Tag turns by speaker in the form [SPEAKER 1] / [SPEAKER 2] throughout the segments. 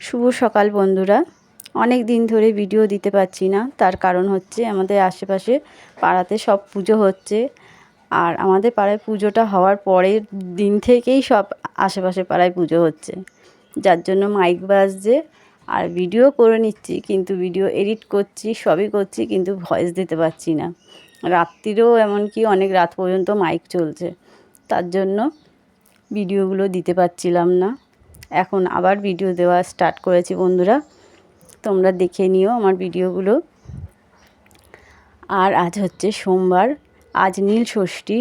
[SPEAKER 1] শুভ সকাল বন্ধুরা। অনেক দিন ধরে ভিডিও দিতে পারছি না, তার কারণ হচ্ছে আমাদের আশেপাশে পাড়াতে সব পুজো হচ্ছে। আর আমাদের পাড়ায় পুজোটা হওয়ার পরের দিন থেকেই সব আশেপাশে পাড়ায় পুজো হচ্ছে, যার জন্য মাইক বাজছে আর ভিডিও করে নিচ্ছি, কিন্তু ভিডিও এডিট করছি, সবই করছি, কিন্তু ভয়েস দিতে পারছি না। রাত্রিরেও এমনকি অনেক রাত পর্যন্ত মাইক চলছে, তার জন্য ভিডিওগুলো দিতে পারছিলাম না। এখন আবার ভিডিও দেওয়া স্টার্ট করেছি বন্ধুরা, তোমরা দেখে নিও আমার ভিডিওগুলো। আর আজ হচ্ছে সোমবার, আজ নীল ষষ্ঠী।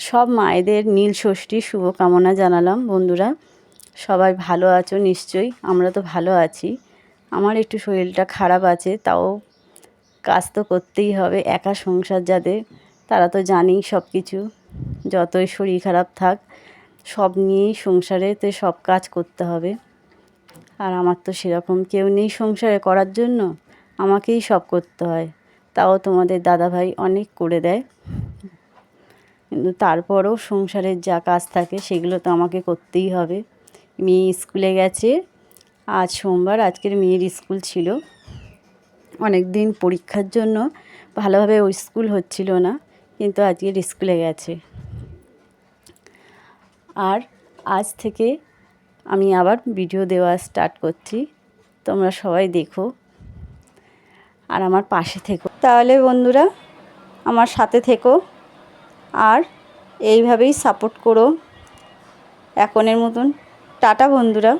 [SPEAKER 1] সব মায়েদের নীল ষষ্ঠীর শুভকামনা জানালাম বন্ধুরা। সবাই ভালো আছো নিশ্চয়ই, আমরা তো ভালো আছি। আমার একটু শরীরটা খারাপ আছে, তাও কাজ তো করতেই হবে। একা সংসার যাদের, তারা তো জানেই সব কিছু। যতই শরীর খারাপ থাক, সব নিয়েই সংসারেতে সব কাজ করতে হবে। আর আমার তো সেরকম কেউ নেই সংসারে করার জন্য, আমাকেই সব করতে হয়। তাও তোমাদের দাদাভাই অনেক করে দেয়, কিন্তু তারপরেও সংসারের যা কাজ থাকে সেগুলো তো আমাকে করতেই হবে। মেয়ে স্কুলে গেছে, আজ সোমবার, আজকের মেয়ের স্কুল ছিল। অনেক দিন পরীক্ষার জন্য ভালোভাবে ওই স্কুল হচ্ছিল না, কিন্তু আজকের স্কুলে গেছে। আর আজ থেকে আমি আবার ভিডিও দেওয়া স্টার্ট করছি, তোমরা সবাই দেখো আর আমার পাশে থেকো। তাহলে বন্ধুরা আমার সাথে থেকো আর এইভাবেই সাপোর্ট করো। এখনের মতন টাটা বন্ধুরা।